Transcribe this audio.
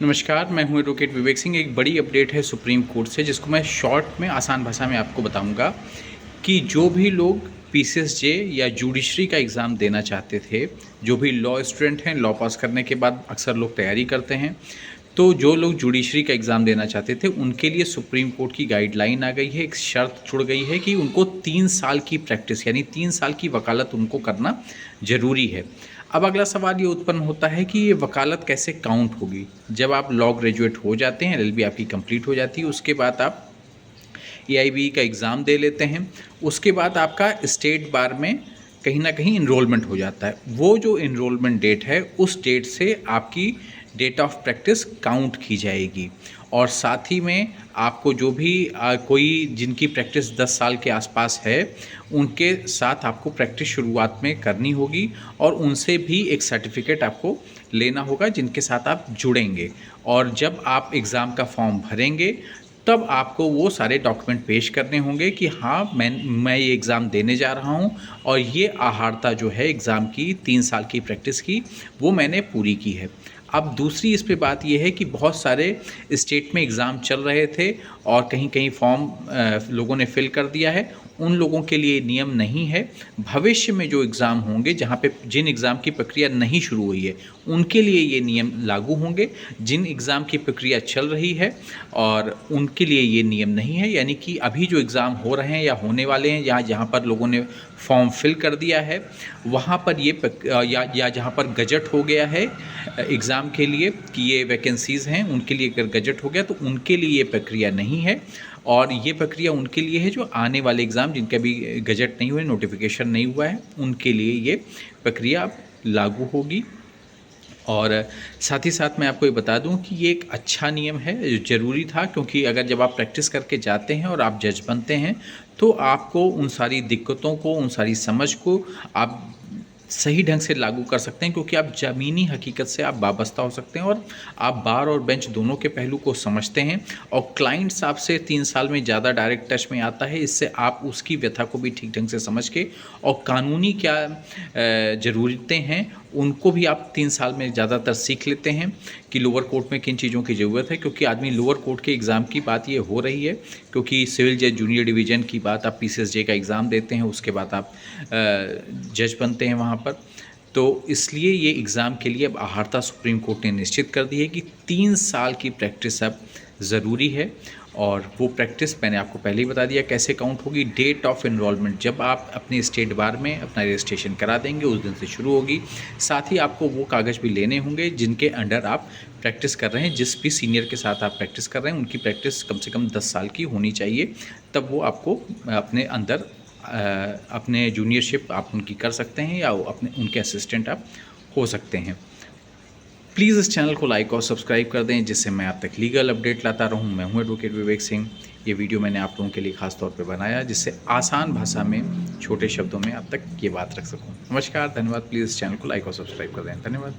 नमस्कार, मैं हूँ एडवोकेट विवेक सिंह। एक बड़ी अपडेट है सुप्रीम कोर्ट से, जिसको मैं शॉर्ट में आसान भाषा में आपको बताऊंगा कि जो भी लोग पीसीएसजे या जुडिशरी का एग्ज़ाम देना चाहते थे, जो भी लॉ स्टूडेंट हैं, लॉ पास करने के बाद अक्सर लोग तैयारी करते हैं, तो जो लोग जुडिशरी का एग्ज़ाम देना चाहते थे उनके लिए सुप्रीम कोर्ट की गाइडलाइन आ गई है। एक शर्त जुड़ गई है कि उनको 3 साल की प्रैक्टिस यानी 3 साल की वकालत उनको करना ज़रूरी है। अब अगला सवाल ये उत्पन्न होता है कि ये वकालत कैसे काउंट होगी। जब आप लॉ ग्रेजुएट हो जाते हैं, एलएलबी आपकी कंप्लीट हो जाती है, उसके बाद आप एआईबी का एग्ज़ाम दे लेते हैं। उसके बाद आपका स्टेट बार में कहीं ना कहीं इनरोलमेंट हो जाता है। वो जो इनरोलमेंट डेट है, उस डेट से आपकी डेट ऑफ प्रैक्टिस काउंट की जाएगी। और साथ ही में आपको जो भी कोई जिनकी प्रैक्टिस 10 साल के आसपास है, उनके साथ आपको प्रैक्टिस शुरुआत में करनी होगी और उनसे भी एक सर्टिफिकेट आपको लेना होगा जिनके साथ आप जुड़ेंगे। और जब आप एग्ज़ाम का फॉर्म भरेंगे तब आपको वो सारे डॉक्यूमेंट पेश करने होंगे कि हाँ, मैं ये एग्ज़ाम देने जा रहा हूँ और ये आहारता जो है एग्ज़ाम की 3 साल की प्रैक्टिस की, वो मैंने पूरी की है। अब दूसरी इस पे बात ये है कि बहुत सारे स्टेट में एग्ज़ाम चल रहे थे और कहीं कहीं फॉर्म लोगों ने फिल कर दिया है। उन लोगों के लिए नियम नहीं है। भविष्य में जो एग्ज़ाम होंगे, जहाँ पे जिन एग्ज़ाम की प्रक्रिया नहीं शुरू हुई है, उनके लिए ये नियम लागू होंगे। जिन एग्ज़ाम की प्रक्रिया चल रही है और उनके लिए ये नियम नहीं है। यानी कि अभी जो एग्ज़ाम हो रहे हैं या होने वाले हैं, या जहाँ पर लोगों ने फॉर्म फिल कर दिया है, वहाँ पर ये या जहाँ पर गजट हो गया है एग्ज़ाम के लिए कि ये वैकेंसीज़ हैं, उनके लिए अगर गजट हो गया तो उनके लिए ये प्रक्रिया नहीं है। और ये प्रक्रिया उनके लिए है जो आने वाले एग्ज़ाम जिनके अभी गजट नहीं हुए, नोटिफिकेशन नहीं हुआ है, उनके लिए ये प्रक्रिया अब लागू होगी। और साथ ही साथ मैं आपको ये बता दूं कि ये एक अच्छा नियम है, ज़रूरी था, क्योंकि अगर जब आप प्रैक्टिस करके जाते हैं और आप जज बनते हैं तो आपको उन सारी दिक्कतों को, उन सारी समझ को आप सही ढंग से लागू कर सकते हैं, क्योंकि आप ज़मीनी हकीकत से आप वाबस्ता हो सकते हैं और आप बार और बेंच दोनों के पहलू को समझते हैं। और क्लाइंट्स आपसे 3 साल में ज़्यादा डायरेक्ट टच में आता है, इससे आप उसकी व्यथा को भी ठीक ढंग से समझ के और कानूनी क्या ज़रूरतें हैं उनको भी आप 3 साल में ज़्यादातर सीख लेते हैं कि लोअर कोर्ट में किन चीज़ों की ज़रूरत है। क्योंकि आदमी लोअर कोर्ट के एग्ज़ाम की बात ये हो रही है, क्योंकि सिविल जज जूनियर डिवीज़न की बात, आप पीसीएसजे का एग्ज़ाम देते हैं, उसके बाद आप जज बनते हैं वहाँ पर। तो इसलिए ये एग्ज़ाम के लिए अब आहारता सुप्रीम कोर्ट ने निश्चित कर दी है कि 3 साल की प्रैक्टिस अब ज़रूरी है। और वो प्रैक्टिस मैंने आपको पहले ही बता दिया कैसे काउंट होगी। डेट ऑफ एनरोलमेंट जब आप अपने स्टेट बार में अपना रजिस्ट्रेशन करा देंगे, उस दिन से शुरू होगी। साथ ही आपको वो कागज़ भी लेने होंगे जिनके अंडर आप प्रैक्टिस कर रहे हैं। जिस भी सीनियर के साथ आप प्रैक्टिस कर रहे हैं, उनकी प्रैक्टिस कम से कम 10 साल की होनी चाहिए, तब वो आपको अपने अंदर अपने जूनियरशिप आप उनकी कर सकते हैं या अपने उनके असिस्टेंट आप हो सकते हैं। प्लीज़ इस चैनल को लाइक और सब्सक्राइब कर दें, जिससे मैं आप तक लीगल अपडेट लाता रहूं। मैं हूं एडवोकेट विवेक सिंह। ये वीडियो मैंने आप लोगों के लिए ख़ास तौर पे बनाया, जिससे आसान भाषा में, छोटे शब्दों में आप तक ये बात रख सकूं। नमस्कार, धन्यवाद। प्लीज़ इस चैनल को लाइक और सब्सक्राइब कर दें। धन्यवाद।